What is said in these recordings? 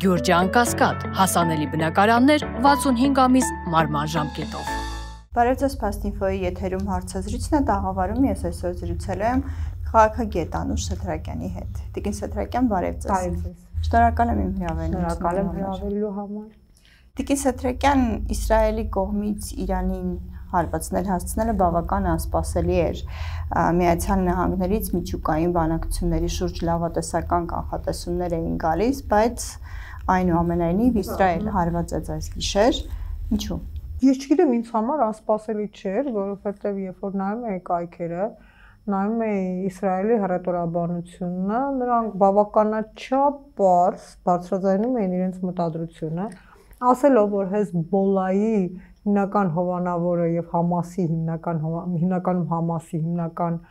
Գյուրջան Կասկադ, հասանելի բնակարաններ 65 ամիս մարման ժամկետով։ Բարև ձեզ, Փաստինֆոյի եթերում հարցազրույցն է, տաղավարում ես այսօր զրուցել եմ քաղաքագետ Անուշ Սեթրակյանի հետ։ Տիկին Սեթրակյան, բարև ձեզ։ Բարև ձեզ։ Շնորհակալ եմ իմ հրավերին։ Շնորհակալ եմ հրավերելու համար։ Տիկին Սեթրակյան, Իսրայելի կողմից Իրանին հարվածներ հասցնելը բավական անսպասելի էր։ Միացյալ Նահանգներից միջուկային բանակցությունների շուրջ լավատեսական կանխատեսումներ էին գալիս, բայց այնուամենայնիվ Իսրայելը հարվածեց այս գիշեր։ Ինչու՞։ Ես չգիտեմ, ինձ համար անսպասելի չէր, որովհետև երբ որ նայում էի կայքերը, նայում էի Իսրայելի հռետորաբանությունը, նրանք բավականաչափ բարձրաձայնում էին իրենց մտադրությունը, ասելով, որ Հեզբոլլայի հիմնական հովանավորը եւ Համասի հիմնականում Համասի հիմնական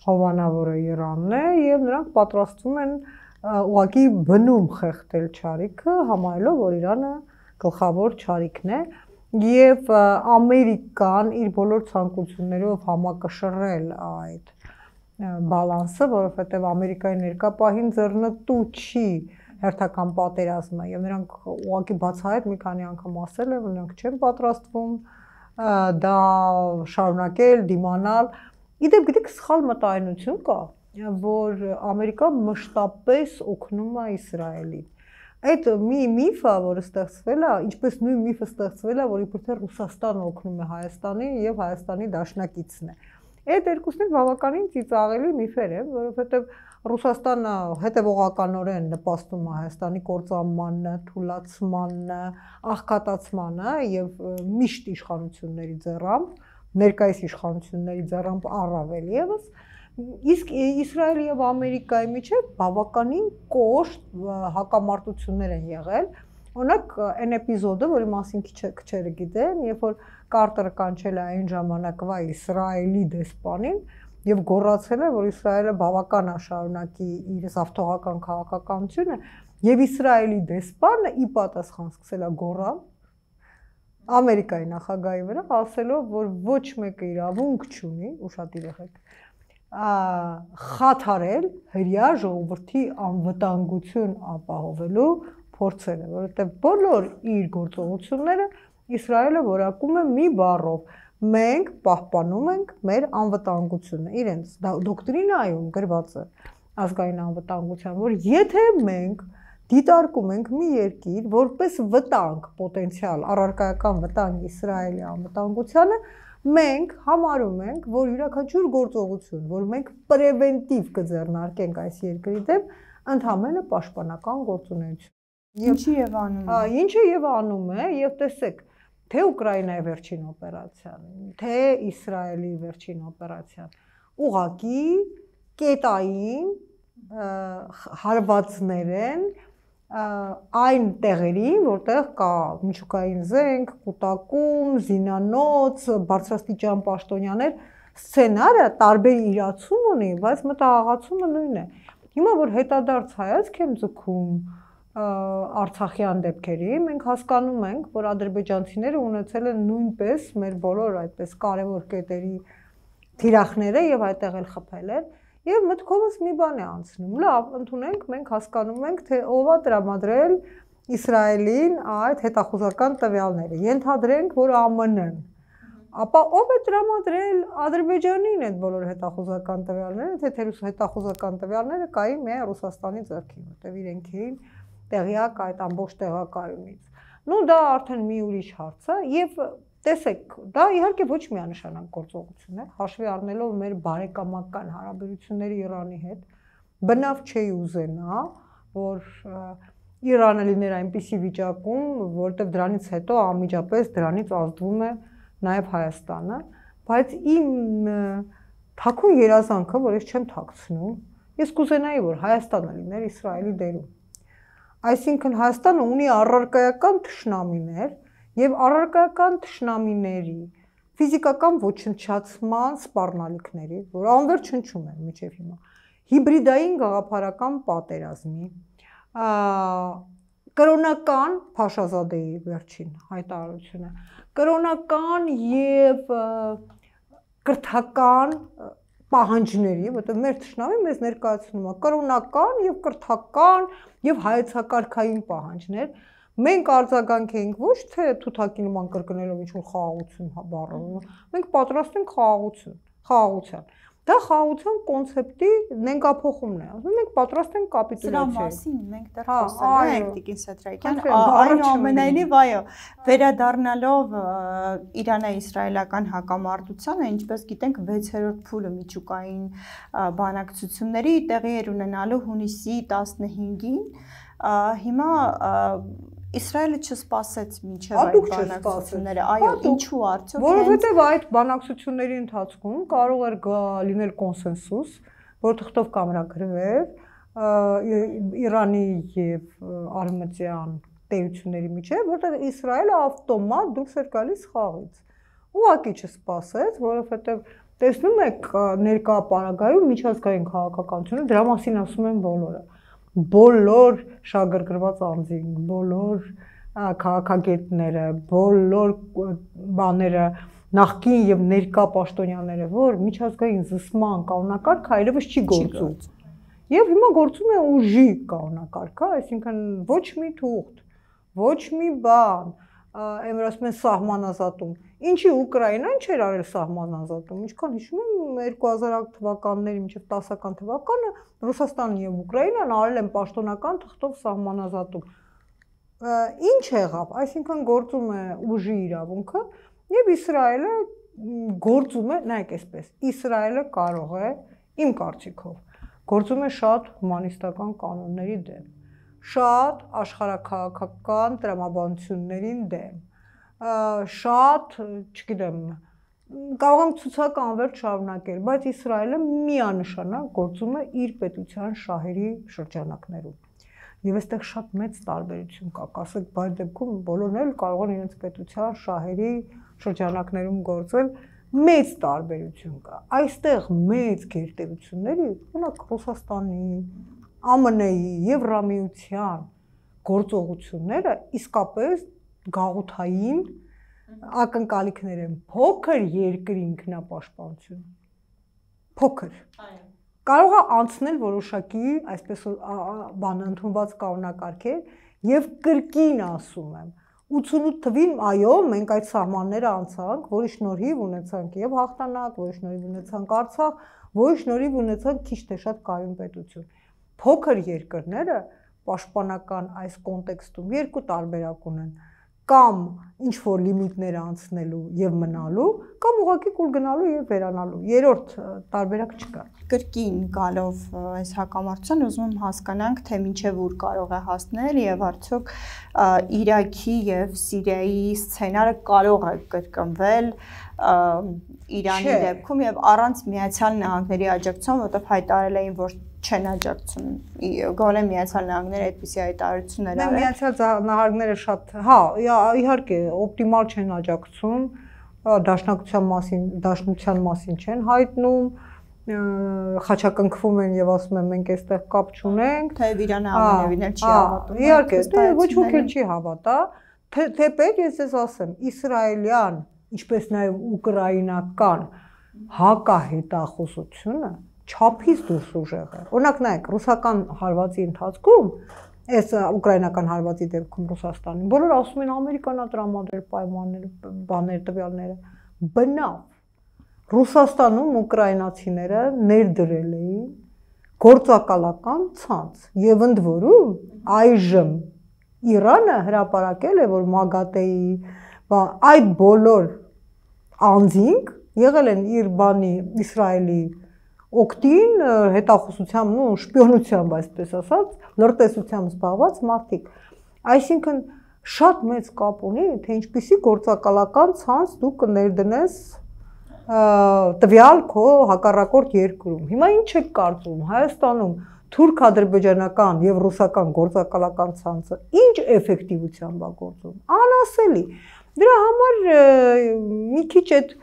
հովանավորը Իրանն է եւ նրանք պատրաստվում են ուղղակի բնում խեղդել չարիքը, համարելով, որ Իրանը գլխավոր չարիքն է եւ Ամերիկան իր բոլոր ցանկություններով համակշռել այդ բալանսը, որովհետեւ Ամերիկայի ներկա պահին ձեռնտու չի հերթական պատերազմը եւ նրանք ուղղակի բացահայտ մի քանի անգամ ասել են, որ նրանք չեն պատրաստվում դա շարունակել, դիմանալ։ Իդեպ գիտեք սխալ մտայնություն կա, որ Ամերիկան մշտապես օգնում է Իսրայելին։ Այդ մի միֆը, որը ստեղծվել է, ինչպես նույն միֆը ստեղծվել է, որ իբրև Ռուսաստանը օգնում է Հայաստանին եւ Հայաստանի դաշնակիցն է։ Այդ երկուսն էլ բավականին ծիծաղելի միֆեր են, որովհետեւ Ռուսաստանը հետևողականորեն նպաստում է Հայաստանի կործանմանը, թուլացմանը, աղքատացմանը եւ միշտ իշխանությունների ձեռամբ, ներկայիս իշխանությունների ձեռամբ առավել եւս, իսկ Իսրայելի եւ Ամերիկայի միջեւ բավականին կոշտ հակամարտություններ են եղել։ Օրինակ, այն էպիզոդը, որի մասին քչերը գիտեն, երբ որ Կարտերը կանչել է այն ժամանակվա Իսրայելի դեսպանին եւ գոռացել է, որ Իսրայելը բավական է շարունակի իր զավթողական քաղաքականությունը, եւ Իսրայելի դեսպանը ի պատասխան սկսել է գոռալ Ամերիկայի նախագահի վրա, ասելով, որ ոչ մեկը իրավունք չունի, ուշադիր եղեք, խաթարել հրյա ժողովրդի անվտանգություն ապահովելու փորձերը, որովհետեւ բոլոր իր գործողությունները Իսրայելը որակում է մի բառով. մենք պահպանում ենք մեր անվտանգությունը, իրենց դոկտրինայում գրված է ազգային անվտանգության, որ եթե մենք դիտարկում ենք մի երկիր որպես վտանգ, պոտենցիալ առարկայական վտանգ Իսրայելի անվտանգությանը, մենք համարում ենք, որ յուրաքանչյուր գործողություն, որ մենք պրևենտիվ կձեռնարկենք այս երկրի դեմ, ընդհանրապես պաշտպանական գործունեություն։ Ինչի եւ անում է։ Ինչը եւ անում է, եւ տեսեք, թե Ուկրաինայի վերջին օպերացիան, թե Իսրայելի վերջին օպերացիան, ուղղակի կետային հարվածներ են այն տեղերին, որտեղ կա միջուկային զենք, կուտակում, զինանոց, բարձրաստիճան պաշտոնյաներ, սցենարը տարբեր իրացում ունի, բայց մտահղացումը նույնն է։ Հիմա որ հետադարձ հայացք եմ ձգում Արցախյան դեպքերի, մենք հասկանում ենք, որ ադրբեջանցիները ունեցել են նույնպես մեր բոլոր այդպես կարևոր կետերի թիրախները եւ այդտեղ էլ խփել են, եւ մտքովս մի բան է անցնում։ Լավ, ընդունենք, մենք հասկանում ենք, թե ով է տրամադրել Իսրայելին այդ հետախուզական տվյալները։ Ենթադրենք, որ ԱՄՆ-ն։ Ապա ով է տրամադրել Ադրբեջանին այդ բոլոր հետախուզական տվյալները, թե հետախուզական տվյալները կային միայն Ռուսաստանի ձեռքին, որտեղ իրենք էին տեղյակ այդ ամբողջ տեղակայումից։ Նու դա արդեն մի ուրիշ հարց է եւ տեսեք, դա իհարկե ոչ միանշանակ գործողություն է, հաշվի առնելով մեր բարեկամական հարաբերությունների Իրանի հետ, բնավ չի ուզենա, որ Իրանը լիներ այնպիսի վիճակում, որտեղ դրանից հետո անմիջապես դրանից ազդվում է նաեւ Հայաստանը, բայց իմ թաքուն երազանքը, որ ես չեմ թաքցնում, ես կուզենայի, որ Հայաստանը լիներ Իսրայելի դերում։ Այսինքն Հայաստանը ունի առարկայական թշնամիներ եւ առարկայական թշնամիների ֆիզիկական ոչնչացման սպառնալիքների, որ անվերջ հնչում են մինչեւ հիմա, հիբրիդային գաղափարական պատերազմի, կրոնական Փաշազադեի վերջին հայտարարությունը, կրոնական եւ կրթական պահանջների, որտեղ մեր թշնամին մեզ ներկայացնում է կրոնական եւ կրթական եւ հայեցակարգային պահանջներ, մենք արձագանք ենք ոչ թե թութակի նման կրկնելով ինչ-որ խաղաղություն բառը, մենք պատրաստ ենք խաղաղության։ Դա խաղաղության կոնցեպտի նենգափոխումն է։ Ասում ենք պատրաստ ենք կապիտուլյացիայի։ Սրա մասին մենք դեռ խոսել ենք Տիկին Սեդրակյան, այնուամենայնիվ այո, վերադառնալով Իրано-իսրայելական հակամարտությանը, ինչպես գիտենք, 6-րդ փուլը միջուկային բանակցությունների տեղի էր ունենալու հունիսի 15-ին, հիմա Իսրայելը չսպասեց մինչև այդ բանակցությունները, այո, ինչու արդյոք։ Որովհետև այդ բանակցությունների ընթացքում կարող էր լինել կոնսենսուս, որ թղթով կամրագրվեր Իրանի եւ արևմտյան տերությունների միջեւ, որտեղ Իսրայելը ավտոմատ դուրս էր գալիս խաղից։ Ուղղակի չսպասեց, որովհետև տեսնում եք ներկա պարագայում միջազգային քաղաքականությունը, դրա մասին ասում են բոլորը։ Բոլոր շահագրգռված անձինք, բոլոր քաղաքագետները, բոլոր բաները, նախկին եւ ներկա պաշտոնյաները, որ միջազգային զսպման կանոնակարգը այլևս չի գործում։ Եվ հիմա գործում է ուժի կանոնակարգը, այսինքն ոչ մի թուղթ, ոչ մի բան, εμείς ասում են սահմանազատում։ Ինչի Ուկրաինան չէր արել սահմանազատում, ինչքան հիշում եմ 2000 թվականների մինչև 10-ական թվականը Ռուսաստանն եւ Ուկրաինան արել են պաշտոնական թղթով սահմանազատում։ Ինչ եղավ, այսինքն գործում է ուժի իրավունքը եւ Իսրայելը գործում է, նայեք այսպես, Իսրայելը կարող է, իմ կարծիքով, գործում է շատ հումանիստական կանոնների դեմ, շատ աշխարհաքաղաքական տրամաբանություններին դեմ, շատ, չգիտեմ, կարող եմ ցուցակ անվերջ շարունակել, բայց Իսրայելը միանշանակ գործում է իր պետության շահերի շրջանակներում։ Եվ այստեղ շատ մեծ տարբերություն կա, ասեք, բայց դեպքում բոլորն էլ կարող են իրենց պետության շահերի շրջանակներում գործել, մեծ տարբերություն կա։ Այստեղ մեծ գերտերությունների, օրինակ Ռուսաստանի, ԱՄՆ-ի, Եվրամիության գործողությունները իսկապես գաղութային ակնկալիքներ են, փոքր երկրի ինքնապաշտպանություն, փոքր, կարող է անցնել որոշակի, այսպես բան ընդունված կանոնակարգեր եւ կրկին ասում եմ, 88 թվին, այո, մենք այդ սահմանները անցանք, որի շնորհիվ ունեցանք եւ հաղթանակ, որի շնորհիվ ունեցանք Արցախ, որի շնորհիվ ունեցանք քիչ թե շատ կայուն պետություն։ Փոքր երկրները պաշտպանական այս կոնտեքստում երկու տարբերակ ունեն, կամ ինչ որ լիմիտներ անցնելու եւ մնալու, կամ ուղղակի կուլ գնալու եւ վերանալու։ Երրորդ տարբերակ չկա։ Կրկին գալով այս հակամարտության ուզում եմ հասկանանք, թե մինչև ուր կարող է հասնել եւ արդյոք Իրաքի եւ Սիրիայի սցենարը կարող է կրկնվել Իրանի դեպքում եւ առանց Միացյալ Նահանգների աջակցության, որտեղ հայտարարել էին, որ չեն աջակցում, գոնե Միացյալ Նահանգները այդպիսի հայտարարություններ արել։ Միացյալ Նահանգները շատ, հա, իհարկե, օպտիմալ չեն աջակցում, դաշնության մասին չեն հայտնում, խաչակնքվում են եւ ասում են մենք այստեղ կապ չունենք, թեև Իրանը ամենևին էլ չի հավատում։ Իհարկե, ոչ ոք էլ չի հավատա, թեպետ ես ձեզ ասեմ, իսրայելյան, ինչպես նաեւ ուկրաինական հակահետախուզությունը չափից դուրս ուժեղ է։ Օրինակ նայեք, ռուսական հարվածի ընթացքում, այս ուկրաինական հարվածի դեպքում Ռուսաստանին, բոլորը ասում են Ամերիկան է տրամադրել պայմանները, բաներ տվյալները, բնավ Ռուսաստանում ուկրաինացիները ներդրել էին գործակալական ցանց եւ ընդ որում այժմ Իրանը հրապարակել է, որ ՄԱԳԱՏԵ-ի այդ բոլոր անձինք եղել են իր բանի Իսրայելի օգտին հետախուզությամբ, շպիոնությամբ, այսպես ասած, լրտեսությամբ զբաղված մարդիկ։ Այսինքն շատ մեծ կապ ունի, թե ինչպիսի գործակալական ցանց դու կներդնես տվյալ քո հակառակորդ երկրում։ Հիմա ինչ եք կարծում, Հայաստանում թուրք-ադրբեջանական եւ ռուսական գործակալական ցանցը ինչ էֆեկտիվությամբ է գործում։ Անասելի։ Դրա համար մի քիչ այդ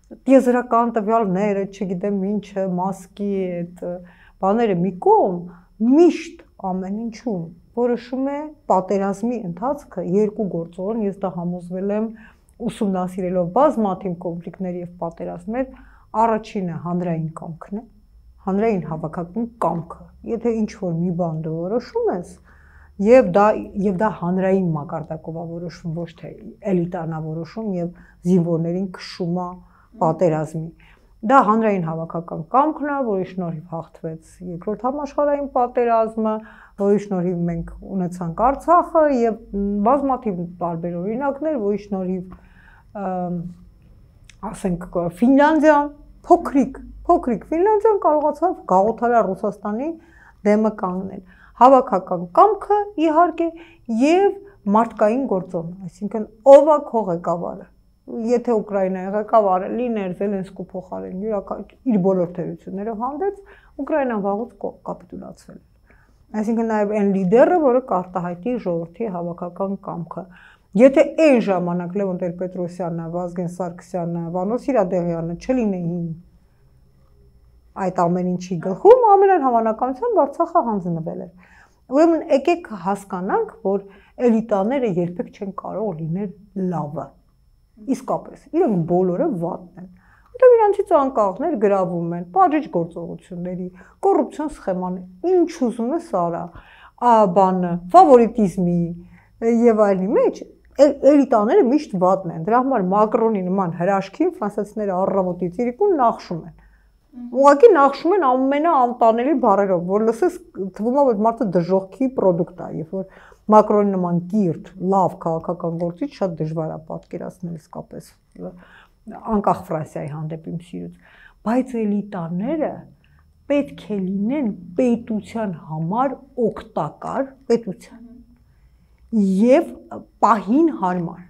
տիեզերական տվյալները, չգիտեմ ինչը, մասկի այդ բաները մի կողմ, միշտ ամեն ինչում որոշում է պատերազմի ընթացքը երկու գործողն, ես դա համոզվել եմ ուսումնասիրելով բազմաթիվ կոնֆլիկտներ եւ պատերազմներ, Առաջինը հանրային կամքն է, հանրային հավաքական կամքը։ Եթե ինչ-որ մի բան դու որոշում ես, եւ դա հանրային մակարդակով է որոշվում, ոչ թե էլիտանա որոշում եւ զինվորներին քշում է պատերազմի։ Դա հանրային հավաքական կամքն է, որի շնորհիվ հաղթվեց Երկրորդ համաշխարհային պատերազմը, որի շնորհիվ մենք ունեցանք Արցախը եւ բազմաթիվ տարբեր օրինակներ, որի շնորհիվ ասենք Ֆինլանդիան փոքրիկ Ֆինլանդիան կարողացավ գաղութարար Ռուսաստանի դեմը կանգնել։ Հավաքական կամքը իհարկե եւ մարդկային գործոն, այսինքն ով է քո ղեկավարը։ Եթե Ուկրաինայի ղեկավարը լիներ Զելենսկու փոխարեն իր բոլոր թերություններով հանդերձ, Ուկրաինան վաղուց կապիտուլացվել էր։ Այսինքն նաեւ այն լիդերը, որը կարտահայտի ժողովրդի հավաքական կամքը։ Եթե այն ժամանակ Լևոն Տեր-Պետրոսյանը, Վազգեն Սարգսյանը, Վանո Սիրադեղյանը չլինեին այդ ամեն ինչի գլխում, ամենայն հավանականությամբ Արցախը հանձնվել էր։ Ուրեմն եկեք հասկանանք, որ էլիտաները երբեք չեն կարող լինել լավը։ Իսկապես, իրենք բոլորը վատն են։ Որտեղ իրանցից անկախներ գրավում են, բաժիջ գործողությունների, կոռուպցիոն սխեմաներ, ինչ ուզում ես արա, բանը, ֆավորիտիզմի եւ այլնի մեջ էլիտաները միշտ վատն են։ Դրա համար Մակրոնի նման հրաշքին ֆրանսիացիները առավոտից իրիկուն նախշում են։ Ուղղակի նախշում են ամենաանտանելի բառերով, որ լսես թվում է, որ մարդը դժոխքի պրոդուկտ է, երբ որ Մակրոնի նման կիրթ, լավ քաղաքական գործիչ շատ դժվար է պատկերացնել իսկապես անկախ Ֆրանսիայի հանդեպ իմ սիրուց, բայց էլիտաները պետք է լինեն պետության համար օգտակար պետության եւ պահին հարմար։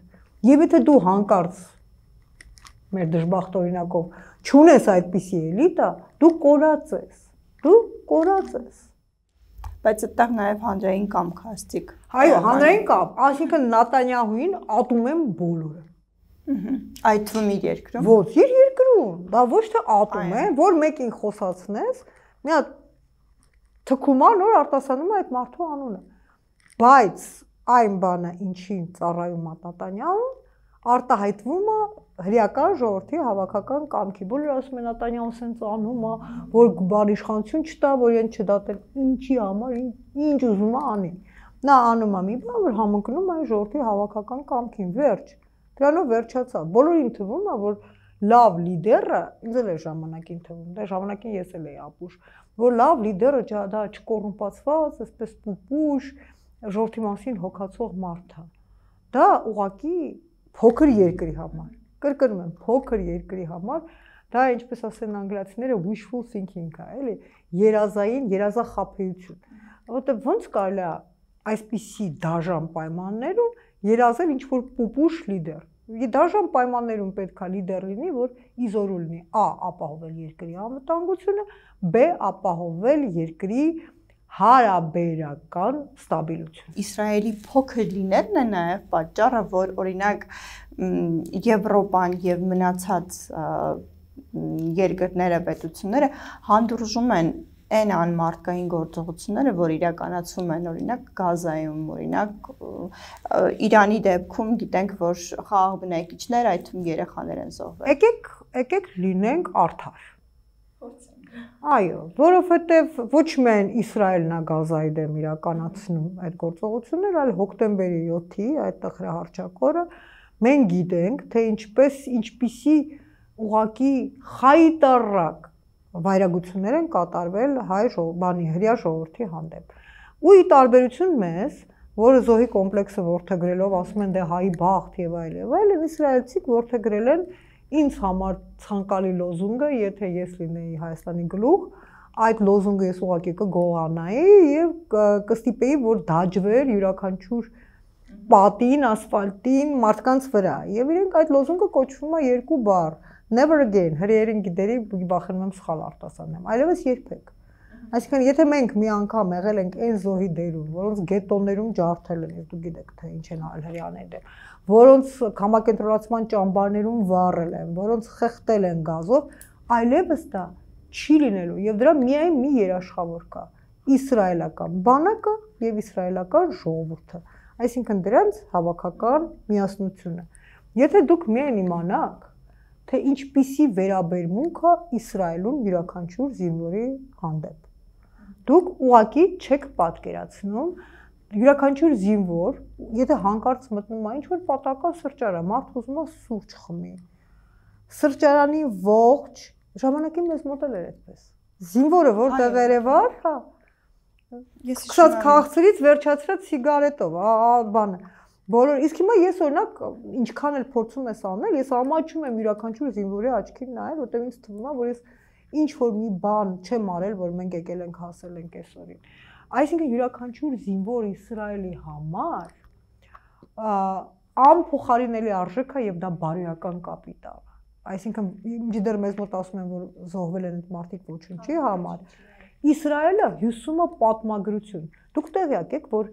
Եվ եթե դու հանկարծ մեր դժբախտ օրինակով չունես այդպիսի էլիտա, դու կորած ես։ Բայց այդտեղ նաև հանրային կամք հաստիկ։ Այո, հանրային կամք, այսինքն Նատանյահուին ատում են բոլորը։ Այդ թվում իր երկրում։ Ոչ, իր երկրում, դա ոչ թե ատում է, որ մեկին խոսացնես, մի հատ թքում է, նոր արտասանում է այդ մարդու անունը։ Բայց այն բանը, ինչին ծառայում է Նատանյահուն, արտահայտվում է հրեական ժողովրդի հավաքական կամքի։ Բոլորը ասում են Նատանյահուն սենց անում է, որ բան իշխանություն չտա, որ իրեն չդատել, ինչի համար, ինչ ուզում է անի։ Նա անում է մի բան, որ համընկնում այն ժողովրդի հավաքական կամքին, վերջ։ Դրանով վերջացավ։ Բոլորին թվում է, որ լավ լիդերը, ինձ էլ է ժամանակին թվում, դա ժամանակին ես էլ էի ապուշ, որ լավ լիդերը դա չկոռումպացված, այսպես պուպուշ, ժողովրդի մասին հոգացող մարդ է։ Դա ուղղակի փոքր երկրի համար, կրկնում եմ, փոքր երկրի համար, դա ինչպես ասեն անգլիացիները wishful thinking է, էլի, երազախաբեություն։ Որտեղ ոնց կարելի է այսպիսի դաժան պայմաններում երազել ինչ-որ պուպուշ լիդեր։ Դաժան պայմաններում պետք է լիդեր լինի, որ իզորու լինի, a. ապահովել երկրի անվտանգությունը, b. ապահովել երկրի հարաբերական ստաբիլություն։ Իսրայելի փոքր լինելն է նաև պատճառը, որ օրինակ Եվրոպան եւ մնացած երկրները, պետությունները հանդուրժում են այն անմարդկային գործողությունները, որ իրականացվում են օրինակ Գազայում, օրինակ Իրանի դեպքում գիտենք, որ խաղաղ բնակիչներ, այդ թվում երեխաներ են զոհվել։ Եկեք լինենք արդար։ Այո, որովհետև ոչ միայն Իսրայելն է Գազայի դեմ իրականացնում այդ գործողությունները, այլ հոկտեմբերի 7-ի այդ տխրահարճակորը մենք գիտենք, թե ինչպիսի ուղղակի խայտառակ վայրագություններ են կատարվել հրեա ժողովրդի հանդեպ։ Ու ի տարբերություն մեզ, որը զոհի կոմպլեքսը որդեգրելով ասում են դե հայի բախտ եւ այլն, իսրայելցիք որդեգրել են ինձ համար ցանկալի լոզունգը, եթե ես լինեի Հայաստանի գլուխ, այդ լոզունգը ես ուղղակի կգողանայի եւ կստիպեի, որ դաջվեր յուրաքանչյուր պատին, ասֆալտին, մարդկանց վրա։ Եվ իրենք այդ լոզունգը կոչվում է երկու բառ. never again, հրեերին գիտերի, բախնում եմ սխալ արտասանեմ, այլևս երբեք։ Այսինքն, եթե մենք մի անգամ եղել ենք այն զոհի դերում, որոնց գետոներում ջարդել են, եւ դու գիտեք, թե ինչ են արել հրեաները, որոնց համակենտրոնացման ճամբարներում վառել են, որոնց խեղդել են գազով, այլևս դա չի լինելու, եւ դրա միայն մի երաշխավոր կա՝ իսրայելական բանակը եւ իսրայելական ժողովուրդը, այսինքն դրանց հավաքական միասնությունը։ Եթե դուք միայն իմանաք, թե ինչպիսի վերաբերմունք է Իսրայելում յուրաքանչյուր զինվորի հանդեպ։ Դուք ուղղակի չեք պատկերացնում յուրաքանչյուր զինվոր, եթե հանկարծ մտնում է ինչ-որ պատահական սրճարան, մարդը ուզում է սուրճ խմի։ Սրճարանի ողջ ժամանակին մեզ մոտ էլ էր այդպես։ Զինվորը որտեղ երևար, հա։ Սկսած քաղցրից վերջացրած սիգարետով, բանը։ Բոլոր, իսկ հիմա ես օրինակ ինչքան էլ փորձում ես անել, ես ամաչում եմ յուրաքանչյուր զինվորի աչքին նայել, որտեղ ինձ թվում է, որ ես ինչ որ մի բան չեմ արել, որ մենք եկել ենք հասել ենք այսօրին։ Այսինքն յուրաքանչյուր զինվոր Իսրայելի համար անփոխարինելի արժեք է եւ դա բարոյական կապիտալ է։ Այսինքն դեռ մեզ մոտ ասում են, որ զոհվել են այդ մարդիկ ոչնչի համար։ Իսրայելը հյուսում է պատմագրություն։ Դուք տեղյակ եք, որ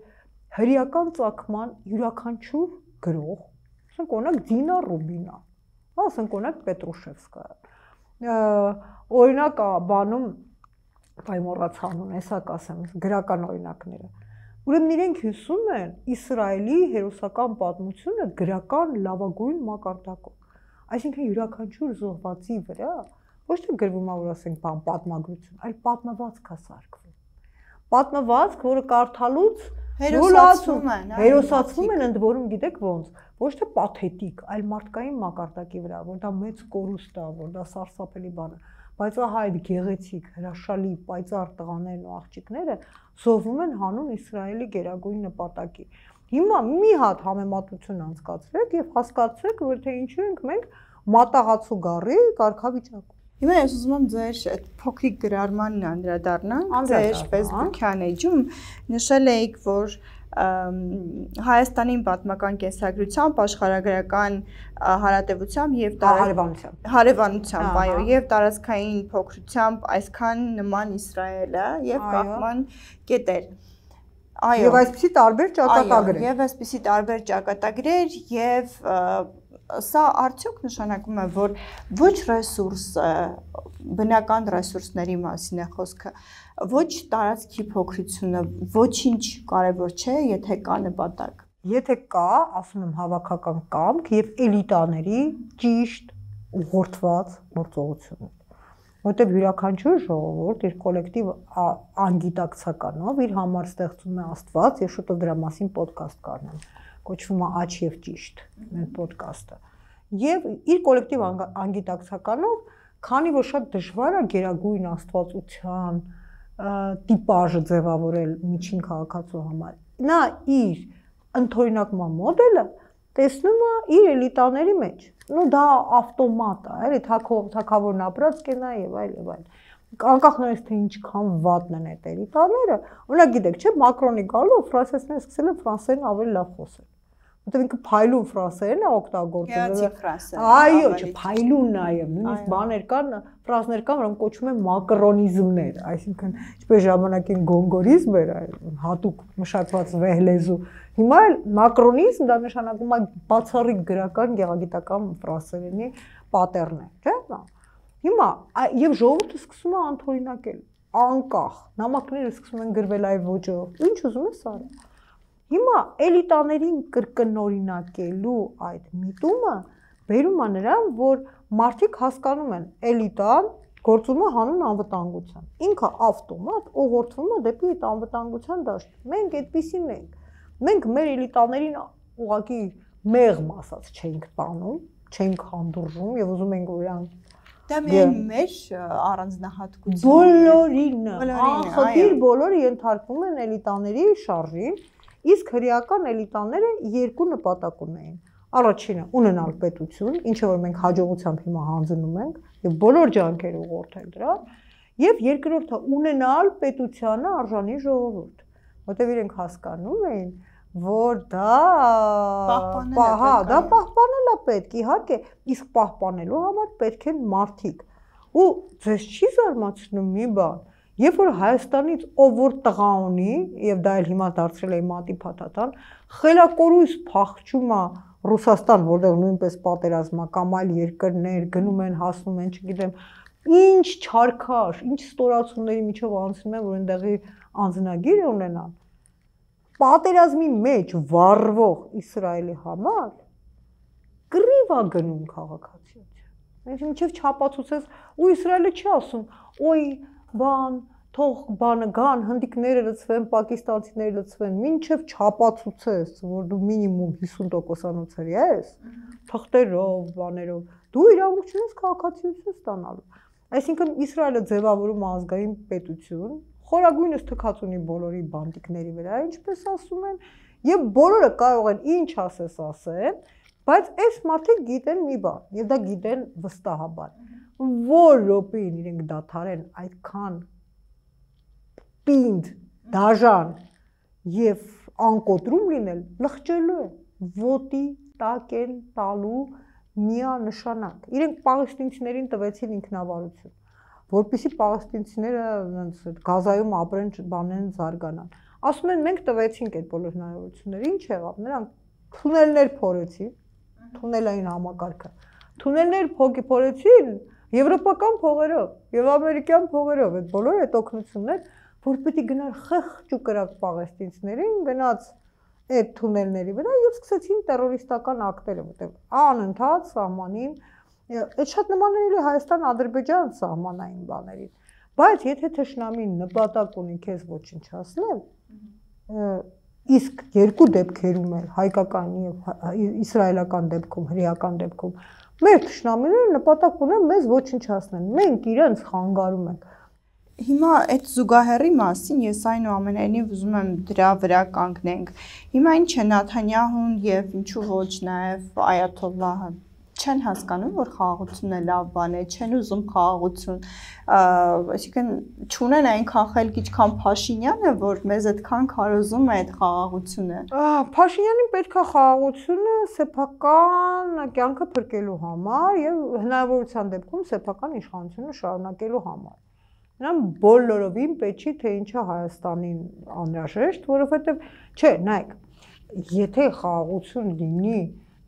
հրեական ծագման յուրաքանչյուր գրող, ասենք օրինակ Դինա Ռուբինա, ասենք օրինակ Պետրուշևսկա, օրինակ բանում Պայմորացանուն, հեսա կասեմ, գրական օրինակները։ Ուրեմն իրենք հյուսում են Իսրայելի հերոսական պատմությունը գրական լավագույն մակարդակով։ Այսինքն յուրաքանչյուր զոհվածի վրա ոչ թե գրվում է, որ ասենք բան պատմագրություն, այլ պատմվածք է սարքվում։ Պատմվածք, որը կարդալուց հերոսացվում են, ընդ որում գիտեք ոնց, ոչ թե պաթետիկ, այլ մարդկային մակարդակի վրա, որ դա մեծ կորուստ է, որ դա սարսափելի բան է։ Բայց ահա այդ գեղեցիկ, հրաշալի, պայծառ տղաներն ու աղջիկները զոհվում են հանուն Իսրայելի գերագույն նպատակի։ Հիմա մի հատ համեմատություն անցկացրեք եւ հասկացեք, որ թե ինչու ենք մենք մատաղացու գառի կարգավիճակում։ Հիմա ես ուզում եմ ձեր այդ փոքրիկ գրառմանն անդրադառնալ, ձեր Facebook-յան էջում նշել էիք, որ Հայաստանի պատմական կենսագրությամբ, աշխարհագրական հարատևությամբ եւ հարևանությամբ, այո, եւ տարածքային փոքրությամբ այսքան նման Իսրայելը եւ կապման կետեր։ Այո, եւ այսպիսի տարբեր ճակատագրեր։ Եվ այսպիսի տարբեր ճակատագրեր եւ սա արդյոք նշանակում է, որ ոչ ռեսուրսը, բնական ռեսուրսների մասին է խոսքը, ոչ տարածքի փոքրությունը, ոչինչ կարևոր չէ, եթե կա նպատակ։ Եթե կա, ասում եմ, հավաքական կամք եւ էլիտաների ճիշտ ուղղորդված գործողություն։ Որտեղ յուրաքանչյուր ժողովուրդ իր կոլեկտիվ անգիտակցականով իր համար ստեղծում է Աստված, եւ շուտով դրա մասին ոդկաստ կառնեմ, կոչվում է Աչ եւ ճիշտ, մեր ոդկասթը։ Եվ իր կոլեկտիվ անգիտակցականով, քանի որ շատ դժվար է գերագույն աստվածության տիպաժը ձևավորել միջին քաղաքացու համար, նա իր ընդօրինակման մոդելը տեսնում է իր էլիտաների մեջ։ Ну դա ավտոմատ է, էլի թակավորն ապրած կենա եւ այլ եւ այլ։ Անկախ նրանից թե ինչքան վատն են այդ էլիտաները, օրինակ գիտեք, չէ, Մակրոնի գալով ֆրանսիացիները սկսել են ֆրանսերեն ավելի լավ խոսել։ Որտեղ ինքը փայլուն ֆրանսերեն է օգտագործում։ Այո, չէ, փայլուն նաեւ, նույնիսկ բաներ կան, ֆրանսներ կան, որոնք կոչվում են մակրոնիզմներ, այսինքն ինչպես ժամանակին գոնգորիզմ էր, հատուկ մշակված վեհլեզու։ Հիմա էլ մակրոնիզմ դա նշանակում է բացառիկ գրական գեղագիտական ֆրանսերենի պատեռն է, չէ՞։ Հիմա եւ ժողովուրդը սկսում է անթորինակել, անկախ, նամակները սկսում են գրվել այ ոճով, ինչ ուզում ես արա։ Հիմա էլիտաներին կրկնօրինակելու այդ միտումը բերում է նրան, որ մարդիկ հասկանում են էլիտան գործում է հանուն անվտանգության։ Ինքը ավտոմատ ուղղորդվում է դեպի այդ անվտանգության դաշտ։ Մենք այդպեսին ենք։ Մենք մեր էլիտաներին ուղղակի մեղմ ասած չենք տանում, չենք հանդուրժում եւ ուզում ենք որ իրան դա միայն մեր առանձնահատկություն։ Բոլորին, ախտիր բոլորը ենթարկվում են էլիտաների շարժին, իսկ հրեական էլիտաները երկու նպատակ ունեին։ Առաջինը ունենալ պետություն, ինչը որ մենք հաջողությամբ հիմա հանձնում ենք եւ բոլոր ջանքերը ուղղորդել դրան, եւ երկրորդը ունենալ պետությանը արժանի ժողովուրդ, որտեղ իրենք հասկանում էին, որ դա պահպանել է պետք, իհարկե, իսկ պահպանելու համար պետք են մարդիկ։ Ու ձեզ չի զարմացնում մի բան, երբ որ Հայաստանից ով որ տղա ունի, եւ դա էլ հիմա դարձրել է մատի փաթաթան, խելակորույս փախչում է Ռուսաստան, որտեղ նույնպես պատերազմ է, կամ այլ երկրներ գնում են, հասնում են, չգիտեմ, ինչ չարքաշ, ինչ ստորացումների միջով անցնում են, որ այնտեղի անձնագիր ունենան։ Պատերազմի մեջ վառվող Իսրայելի համար կռիվ է գնում քաղաքացիություն։ Այսինքն մինչև չապացուցես, ու Իսրայելը չի ասում, օй, բան, թող բանը գան, հնդիկները լցվեն, պակիստանցիները լցվեն, մինչև չապացուցես, որ դու մինիմում 50%-անոց հրի ես, թղթերով, բաներով, դու իրավունք չունես քաղաքացիություն ստանալու։ Այսինքն Իսրայելը ձևավորում ազգային պետություն, խորագույնս թքած ունի բոլորի բանտիկների վրա, ինչպես ասում են, եւ բոլորը կարող են ինչ ասես ասեն, բայց այս մարդիկ գիտեն մի բան, եւ դա գիտեն վստահաբար, որ րոպեին իրենք դադարեն այդքան պինդ, դաժան եւ անկոտրում լինել, լղջելու է, ոտի տակ են տալու միանշանակ։ Իրենք պաղեստինցիներին տվեցին ինքնավարություն, որպեսզի պաղեստինցիները Գազայում ապրեն, բանեն, զարգանան։ Ասում են մենք տվեցինք այդ բոլոր հնարավորությունները, ինչ եղավ, նրանք թունելներ փորեցին, թունելային համակարգը, թունելներ փորեցին եվրոպական փողերով եւ ամերիկյան փողերով, այդ բոլոր այդ օգնություններ, որ պետք է գնար խեղճ ու կրակ պաղեստինցիներին, գնաց այդ թունելների վրա եւ սկսեցին տերորիստական ակտերը, որտեղ անընդհատ սահմանին, այդ շատ նման է Հայաստան-Ադրբեջան սահմանային բաներին, բայց եթե թշնամին նպատակ ունի քեզ ոչնչացնել, իսկ երկու դեպքերում էլ հայկական եւ իսրայելական դեպքում, հրեական դեպքում, մեր թշնամիները նպատակ ունեն մեզ ոչնչացնել, մենք իրենց խանգարում ենք։ Հիմա այդ զուգահեռի մասին ես այնուամենայնիվ ուզում եմ դրա վրա կանգնենք։ Հիմա ինչ է Նաթանյահուն եւ ինչու ոչ նաեւ Այաթոլլահը չեն հասկանում, որ խաղաղությունն է լավ բան է, չեն ուզում խաղաղություն, այսինքն չունեն այնքան խելք, ինչքան Փաշինյանը, որ մեզ այդքան քարոզում է այդ խաղաղությունը։ Փաշինյանին պետք է խաղաղությունը սեփական կյանքը փրկելու համար եւ հնարավորության դեպքում սեփական իշխանությունը շարունակելու համար։ Նրան բոլորովին պետք չի թե ինչա Հայաստանին անհրաժեշտ, որովհետև չէ, նայեք, եթե խաղաղություն լինի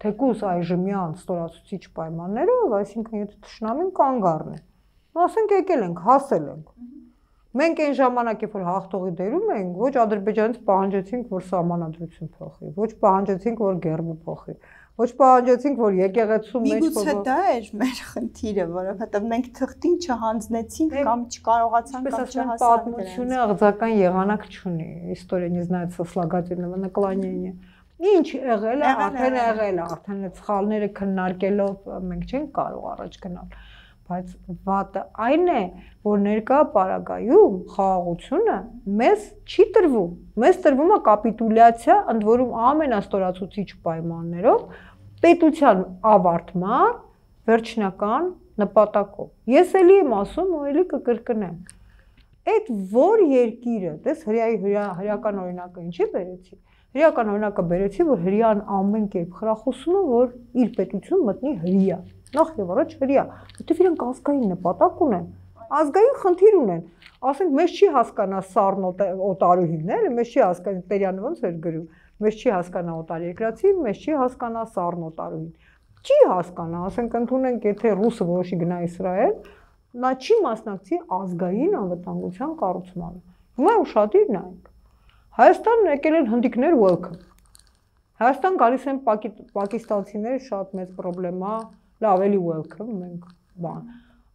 թեկուզ այժմյան ստորացուցիչ պայմաններով, այսինքն եթե թշնամին կանգ առնի, ասենք եկել ենք, հասել ենք։ Մենք այն ժամանակ, երբ որ հաղթողի դերում էինք, ոչ Ադրբեջանից պահանջեցինք, որ սահմանադրություն փոխի, ոչ պահանջեցինք, որ գերբը փոխի, ոչ պահանջեցինք, որ եկեղեցու մեջ Միգուցե դա էր մեր խնդիրը, որովհետև մենք թղթին չհանձնեցինք կամ չկարողացանք կամ չհասանք։ Պատմությունը աղձական եղանակ չունի, история не знает сослагательного наклонения։ Ինչ եղել է, արդեն եղել է, արդեն այդ սխալները քննարկելով մենք չենք կարող առաջ գնալ, բայց վատը այն է, որ ներկա պարագայում խաղաղությունը մեզ չի տրվում, մեզ տրվում է կապիտուլյացիա, ընդ որում ամենաստորացուցիչ պայմաններով պետության ավարտման վերջնական նպատակով։ Ես էլի եմ ասում ու էլի կկրկնեմ։ Այդ որ երկիրը, դες հրեական օրինակը ինչի բերեցի։ Հրեական օրինակը բերեցի, որ հրեան ամեն կերպ խրախուսում է, որ իր պետություն մտնի հրեա։ Նախ եւ առաջ հրեա, որտեղ իրենք ազգային նպատակ ունեն, ազգային խնդիր ունեն։ Ասենք մեզ չի հասկանա Սառն օտարուհիները, մեզ չի հասկանա Տերյանը ոնց էր գրում, մեզ չի հասկանա օտարերկրացի, մեզ չի հասկանա Սառն օտարուհին։ Չի հասկանա, ասենք ընդունենք, եթե ռուսը որոշի գնա Իսրայել, նա չի մասնակցի ազգային անվտանգության կառուցմանը։ Հիմա ուշադիր նայեք։ Հայաստան եկել են հնդիկներ welcome։ Հայաստան գալիս են պակիստանցիներ շատ մեծ պրոբլեմա, լավ էլի welcome մենք բան։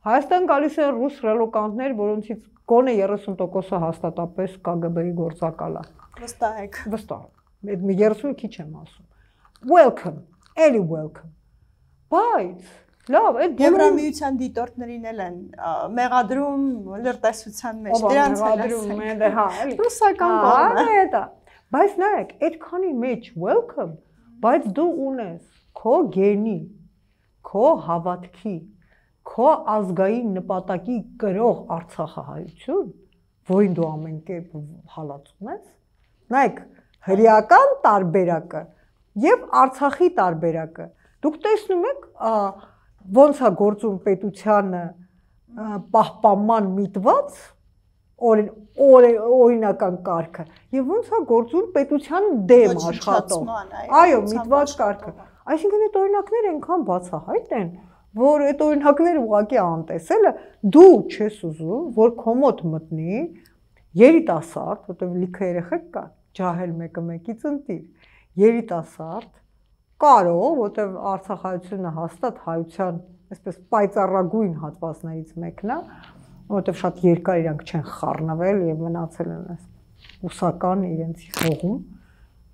Հայաստան գալիս են ռուս ռելոկանտներ, որոնցից գոնե 30%-ը հաստատապես KGB-ի գործակալ է։ Վստահ եք։ Վստահ։ Այդ 30-ը քիչ եմ ասում։ Welcome, էլի welcome։ Բայց լավ, այդ Եվրամիության դիտորդներին էլ են մեղադրում լրտեսության մեջ, դրանց էլ հա, էլի։ Ռուսական կողմը։ Դա։ Բայց նայեք, այդքանի մեջ welcome, բայց դու ունես քո գենի, քո հավատքի, քո ազգային նպատակի կրող Արցախահայություն, որին դու ամեն կերպ հալածում ես։ Նայեք, հրեական տարբերակը եւ Արցախի տարբերակը։ Դուք տեսնում եք ոնց է գործում պետությանը պահպանման միտված օրինական կարգը եւ ոնց է գործում պետության դեմ աշխատող այո միտված կարգը այսինքն այդ օրինակները այնքան բացահայտ են որ այդ օրինակները ուղղակի անտեսելը դու չես ուզում որ քո մոտ մտնի երիտասարդ որտեղ լիքը երեխեք կա ջահել մեկը մեկից ընտիր երիտասարդ կարող որտեղ արցախայությունը հաստատ հայության այսպես պայծառագույն հատվածներից մեկն է, որովհետև շատ երկար իրանք չեն խառնվել եւ մնացել են այս ուսական իրենց հողում։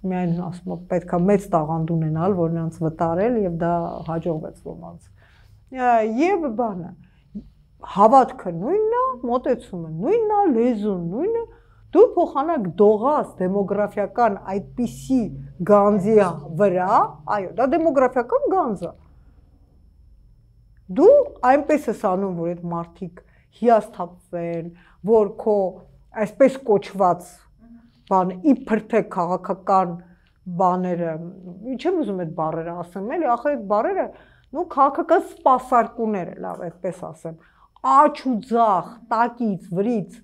Միայն ասում եմ պետքա մեծ տաղանդ ունենալ, որ նրանց վտարել եւ դա հաջողվեց ոմանց։ Եվ բանը հավատքը նույնն է, մոտեցումը նույնն է, լեզուն նույնը, դու փոխանակ դողաս դեմոգրաֆիական այդպիսի գանձի վրա, այո, դա դեմոգրաֆիական գանձ է։ Դու այնպես ես անում, որ այդ մարդիկ հիասթափվեն, որ քո այսպես կոչված բան իբր թե քաղաքական բաները, չեմ ուզում այդ բառերը ասեմ, էլի, ախր այդ բառերը, նո քաղաքական սպասարկուներ է, լավ, այդպես ասեմ, աչ ու ձախ, տակից, վրից,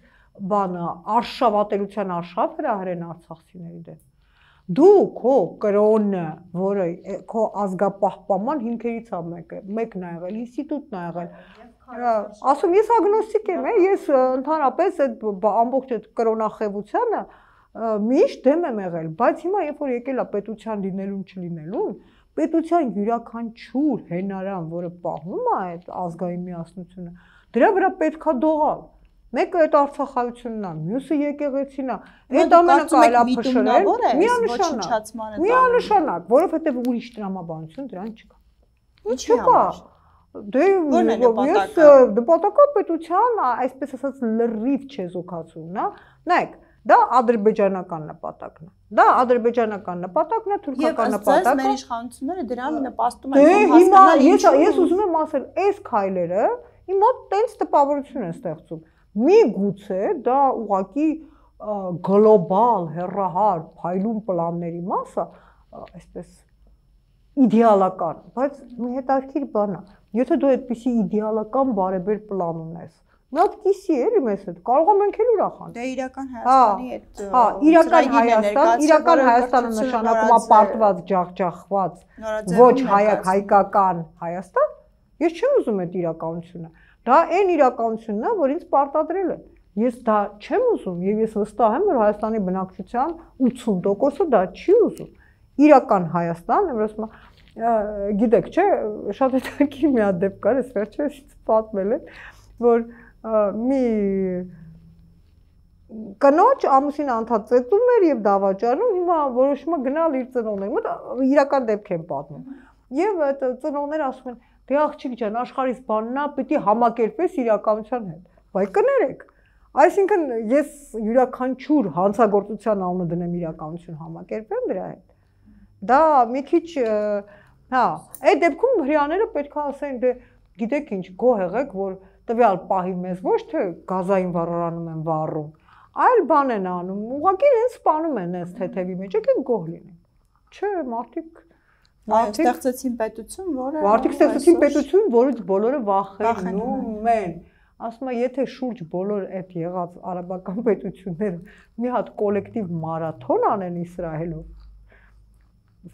բանը, արշավատելության արշավ հրահրեն արցախցիների դեմ։ Դու քո կրոնը, որը քո ազգապահպանման հիմքերից է մեկն է եղել, ինստիտուտն է եղել։ Ասում ես ագնոստիկ եմ, ես ընդհանրապես այդ ամբողջ այդ կրոնախևությանը միշտ դեմ եմ եղել, բայց հիմա երբ որ եկել է պետության լինելուն չլինելուն, պետության յուրաքանչյուր հենարան, որը պահում է այդ ազգային միասնությունը, դրա վրա պետքա դողալ։ Մեկը այդ արցախայությունն է, մյուսը եկեղեցին է, այդ ամենը կարելի է փշրել, միանշանակ, որովհետև ուրիշ տրամաբանություն դրան չկա։ Չկա։ Դե ես նպատակը պետության, այսպես ասած լրիվ չեզոքացումն է, նայեք, դա ադրբեջանական նպատակն է։ Դա ադրբեջանական նպատակն է, թուրքական նպատակը։ Եվ մեր իշխանությունները դրան նպաստում են հասկանալ։ Ես ուզում եմ ասել, այս քայլերը իմ մոտ տենց տպավորություն են ստեղծում։ Միգուցե դա ուղղակի գլոբալ, հեռահար, փայլուն պլանների մասը, այսպես իդեալական, բայց մի հետաքրքիր բան է։ Եթե դու այդպիսի իդեալական բարեբեր պլան ունես, մի հատ կիսի էլի մեզ հետ, կարող եմ մենք էլ ուրախանալ։ Դե իրական Հայաստանի այդ իրական Հայաստանը նշանակում է պարտված, ջախջախված, ոչ հայկական Հայաստան, ես չեմ ուզում այդ իրականությունը։ Դա այն իրականությունն է, որ ինձ պարտադրել է։ Ես դա չեմ ուզում եւ ես վստահ եմ, որ Հայաստանի բնակչության 80%-ը դա չի ուզում։ Իրական Հայաստան, որ ասում գիտեք, չէ, շատ հետաքրքիր մի հատ դեպք կար, ես վերջերս պատմել եմ, որ մի կնոջ ամուսին անդածեցում էր եւ դավաճանում, հիմա որոշում է գնալ իր ծնողների մոտ, իրական դեպք եմ պատմում։ Եվ այդ ծնողները ասում են. «Դե աղջիկ ջան, աշխարհից բանն է, պիտի համակերպես իրականության հետ»։ Բայց կներեք, այսինքն ես յուրաքանչյուր հանցագործության անունը դնեմ իրականություն համակերպեմ դրա հետ։ Դա մի քիչ, այդ դեպքում հрьяաները պետք է ասեն, դե գիտեք ինչ, գոհ եղեք, որ տվյալ պահի մեզ ոչ թե գազային վառարանում են վառում, այլ բան են անում, ուղղակի իրենց սպանում են այս թեթևի մեջ, եկեք գոհ լինենք։ Չէ, մարդիկ ստեղծեցին պետություն, որից բոլորը վախենում են։ Ասում եմ, եթե շուրջ բոլոր այդ եղած արաբական պետությունները մի հատ կոլեկտիվ մարաթոն անեն Իսրայելով,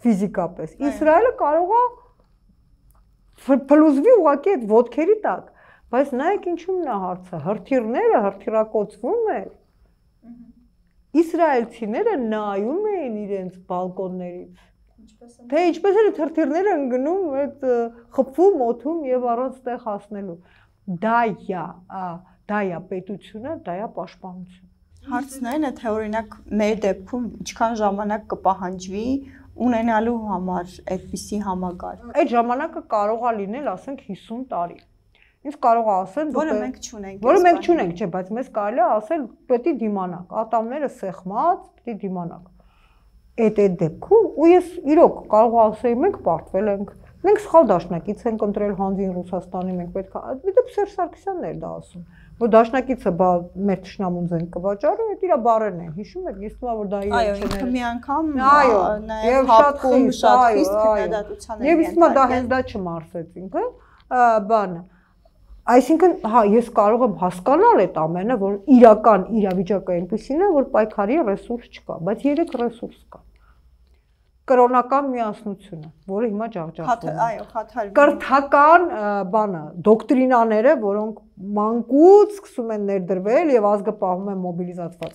ֆիզիկապես, Իսրայելը կարող է փլուզվի ուղղակի այդ ոտքերի տակ, բայց նայեք ինչու՞մն է հարցը, հրթիռները հրթիռակոծվում են, իսրայելցիները նայում էին իրենց բալկոններից, թե ինչպես են հրթիռները ընկնում, խփվում, օդում եւ առանց տեղ հասնելու, դա է պետությունը, դա է պաշտպանությունը։ Հարցն այն է, թե օրինակ մեր դեպքում ինչքան ժամանակ կպահանջվի ունենալու համար այդպիսի համագարկ։ Այդ ժամանակը կարող է լինել, ասենք 50 տարի։ Ինձ կարող է ասեն, որը մենք չունենք։ Որը մենք չունենք, չէ, բայց մեզ կարելի է ասել պետք է դիմանանք, ատամները սեղմած, պետք է դիմանանք։ Այդ դեպքում ու ես իրոք կարող ասեի մենք պարտվել ենք, մենք սխալ դաշնակից ենք ընտրել հանձին Ռուսաստանի, մենք պետք է, դեպի Սերժ Սարգսյանն էր դա ասում, որ դաշնակիցը մեր թշնամուն զենք կվաճառի, այդ իր բառերն են, հիշում եք, ես թվում է որ դա իր այո, ինքը մի անգամ նաև շատ խիստ քննադատության էր։ Եվ իսկ դա հենց դա չմարսեց ինքը, բանը։ Այսինքն, ես կարող եմ հասկանալ այդ ամենը, որ իրական իրավիճակը այնպեսին է, որ պայքարի ռեսուրս չկա, բայց 3 ռեսուրս կա։ Կրոնական միասնությունը, որը հիմա ջախջախվում է։ Այո, խաթարվում։ Կրթական բանը, դոկտրինաները, որոնք մանկուց սկսում են ներդրվել եւ ազգը պահում են մոբիլիզացված,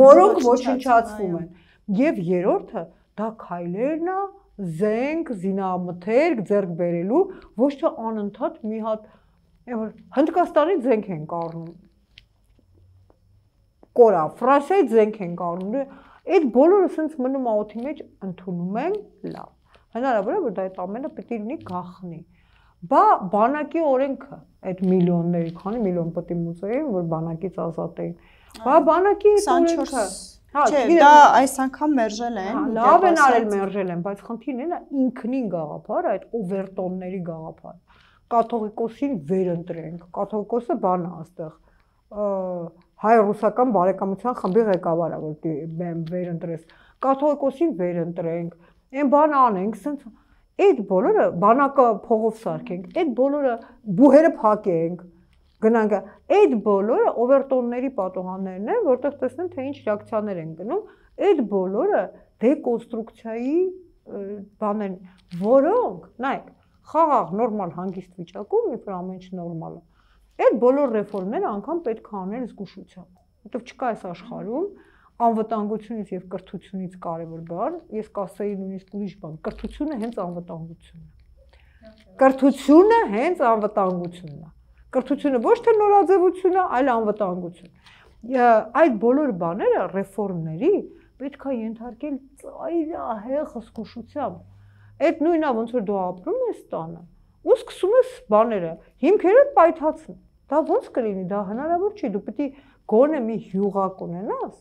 որոնք ոչնչացվում են։ Եվ երրորդը դա քայլերն է, զենք, զինամթերք ձեռք բերելու, ոչ թե անընդհատ մի հատ Հնդկաստանից զենք են առնում։ Կորա, Ֆրանսիայից զենք են առնում։ Այդ բոլորը սենց մնում աղոթի մեջ ընդունում են, լավ։ Հնարավոր է, որ դա այդ ամենը պետք է լինի գաղտնի։ Բա բանակի օրենքը, այդ միլիոնների, քանի միլիոն պետք է մուծեին, որ բանակից ազատեին։ Բա բանակի օրենքը Չէ, դա այս անգամ մերժել են։ Լավ են արել մերժել են, բայց խնդիրն է ինքնին գաղափար, այդ օվերտոնների գաղափար։ Կաթողիկոսին վերընտրենք։ Կաթողիկոսը բան է այստեղ հայ-ռուսական բարեկամության խմբի ղեկավարը, որ վերընտրես։ Կաթողիկոսին վերընտրենք, այն բանը անենք, սենց այդ բոլորը բանակը փողով սարքենք, այդ բոլորը բուհերը փակենք, գնանք, այդ բոլորը օվերտոնների պատոհաններն են, որտեղ տեսնեն, թե ինչ ռեակցիաներ են գնում, այդ բոլորը դեկոնստրուկցիայի բաներ, որոնք, նայեք, խաղաղ նորմալ հանգիստ վիճակում, երբ որ ամեն ինչ նորմալ է, այդ բոլոր ռեֆորմները անգամ պետք է անել զգուշությամբ, որտեղ չկա այս աշխարհում անվտանգությունից եւ կրթությունից կարևոր բան, ես կասեի նույնիսկ ուրիշ բան, կրթությունը հենց անվտանգությունն է։ Կրթությունը հենց անվտանգությունն է։ Կրթությունը ոչ թե նորաձևություն է, այլ անվտանգություն։ Այդ բոլոր բաները ռեֆորմների պետք է ենթարկել ծայրահեղ զգուշությամբ։ Այդ նույնն է, ոնց որ դու ապրում ես տանը, ու սկսում ես բաները, հիմքերը պայթացն։ Դա ոնց կլինի, դա հնարավոր չի, դու պետք է գոնե մի հյուղակ ունենաս,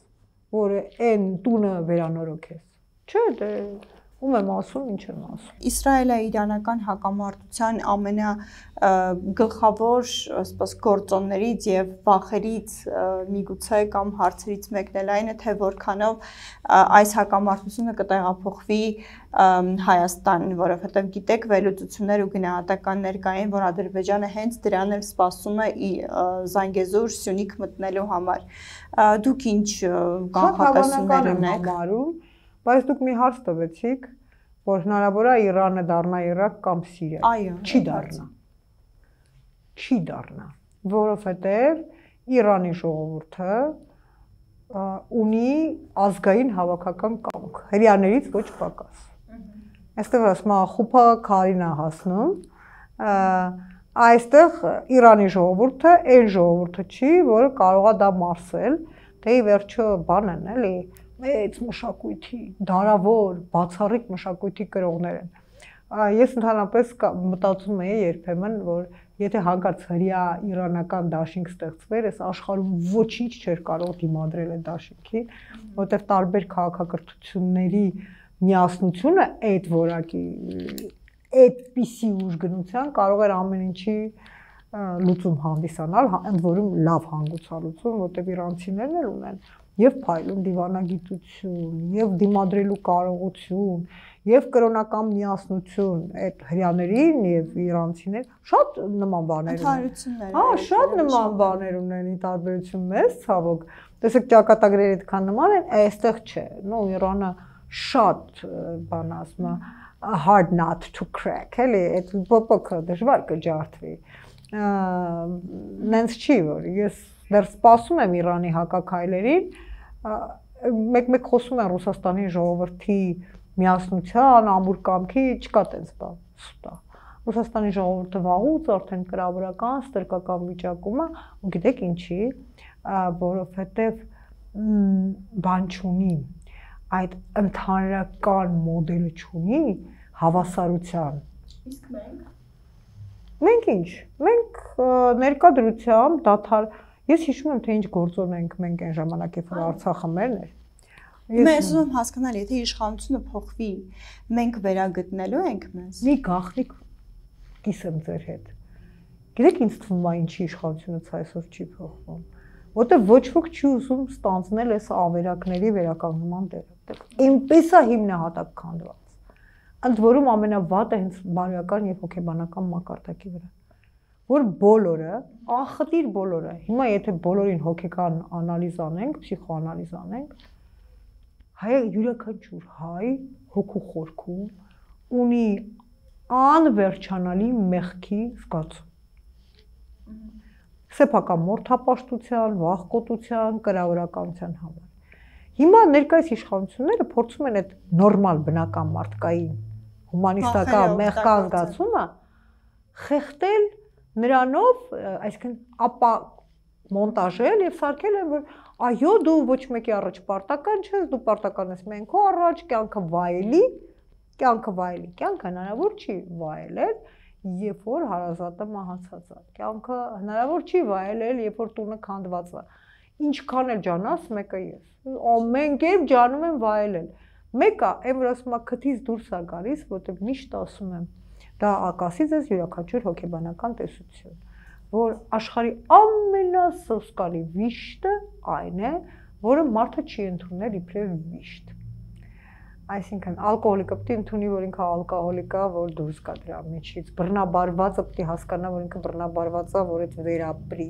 որ այն տունը վերանորոգես։ Չէ, դե ում եմ ասում, ինչ եմ ասում։ Իսրայելը իրանական հակամարտության ամենագլխավոր, ասես, գործոններից եւ վախերից միգուցե կամ հարցերից մեկն էլ այն է, թե որքանով այս հակամարտությունը կտեղափոխվի Հայաստան, որովհետեւ գիտեք, վերլուծություններ ու գնահատականներ կային, որ Ադրբեջանը հենց դրան էլ սպասում է Զանգեզուր, Սյունիք մտնելու համար։ Դուք ինչ կանխատեսումներ ունեք։ Բայց դուք մի հարց տվեցիք, որ հնարավոր է Իրանը դառնա Իրաք կամ Սիրիա։ Այո, չի դառնա։ Չի դառնա, որովհետև Իրանի ժողովուրդը ունի ազգային հավաքական կամք, հրեաներից ոչ պակաս։ Այստեղ ասում է խուփը քարին է հասնում, այստեղ Իրանի ժողովուրդը այն ժողովուրդը չի, որը կարող է դա մարսել, թե ի վերջո բան են, էլի մեծ մշակույթի, դարավոր, բացառիկ մշակույթի կրողներ են։ Ես ընդհանրապես մտածում եի երբեմն, որ եթե հանկարծ հրեա իրանական դաշինք ստեղծվեր, այս աշխարհում ոչինչ չէր կարող դիմադրել այդ դաշինքին, որտեղ տարբեր քաղաքակրթությունների միասնությունը այդ որակի, այդպիսի ուժգնության կարող էր ամեն ինչի լուծում հանդիսանալ, ընդ որում լավ հանգուցալուծում, որտեղ իրանցիներն էլ ունեն եւ փայլուն դիվանագիտություն, եւ դիմադրելու կարողություն, եւ կրոնական միասնություն այդ հрьяաներին եւ իրանցիներ շատ նման բաներ ունեն։ Հա, շատ նման բաներ ունեն ի տարբերություն մեզ, ցավոք։ Տեսեք ճակատագրերը այդքան նման են, այստեղ չէ։ Նո, Իրանը շատ բան ասում է hard nut to crack, էլի, այդ փոփոքը դժվար կջարդվի։ Նենց չի, որ ես դեռ սպասում եմ Իրանի հակաքայլերին, մեկ-մեկ խոսում են Ռուսաստանի ժողովրդի միասնության, ամուր կամքի, չկա տենց բան, սուտա։ Ռուսաստանի ժողովուրդը վաղուց արդեն կրավորական, ստրկական վիճակում է, ու գիտեք ինչի, որովհետև բան չունի, այդ ընդհանրական մոդելը չունի հավասարության։ Իսկ մենք Մենք ինչ, մենք ներկայությամբ դադար, ես հիշում եմ, թե ինչ գործոն ենք մենք այն ժամանակ, երբ Արցախը մերն էր։ Ես ուզում եմ հասկանալ, եթե իշխանությունը փոխվի, մենք վերագտնելու ենք մեզ։ Մի գաղտնիք կիսեմ ձեր հետ։ Գիտեք ինձ թվում է ինչի իշխանությունը այսօր չի փոխվում, որտեղ ոչ ոք չի ուզում ստանձնել այս ավերակների վերականգնման դերը։ Այնպես է հիմնահատակ քանդված։ Ընդ որում ամենավատը հենց բարոյական եւ հոգեբանական մակարդակի վրա, որ բոլորը, ախտիր բոլորը, հիմա եթե բոլորին հոգեկան անալիզ անենք, փսիխոանալիզ անենք, հայ յուրաքանչյուր հայ հոգու խորքում ունի անվերջանալի մեղքի զգացում։ Սեփական մորթապաշտության, վախկոտության, կրավորականության համար։ Հիմա ներկայիս իշխանությունները փորձում են այդ նորմալ բնական մարդկային հումանիստական մեղքան զգացումը խեղդել նրանով, այսինքն ապա մոնտաժել եւ սարքել են, որ այո, դու ոչ մեկի առաջ պարտական չես, դու պարտական ես մենքո առաջ, կյանքը վայելի, կյանքը հնարավոր չի վայելել, երբ որ հարազատը մահացած է։ Կյանքը հնարավոր չի վայելել, երբ որ տունը քանդված է։ Ինչքան էլ ջանաս, մեկը ես։ Ամեն կերպ ջանում եմ վայելել։ Մեկը, այն որ ասում է քթից դուրս է գալիս, որտեղ միշտ ասում եմ, դա ակասի ձեզ յուրաքանչյուր հոգեբանական տեսություն, որ աշխարհի ամենասոսկալի վիշտը այն է, որը մարդը չի ընդունել իբրև վիշտ։ Այսինքն ալկոհոլիկը պետք է ընդունի, որ ինքը ալկոհոլիկ է, որ դուրս գա դրա միջից, բռնաբարվածը պետք է հասկանա, որ ինքը բռնաբարված է, որ այդ վերապրի։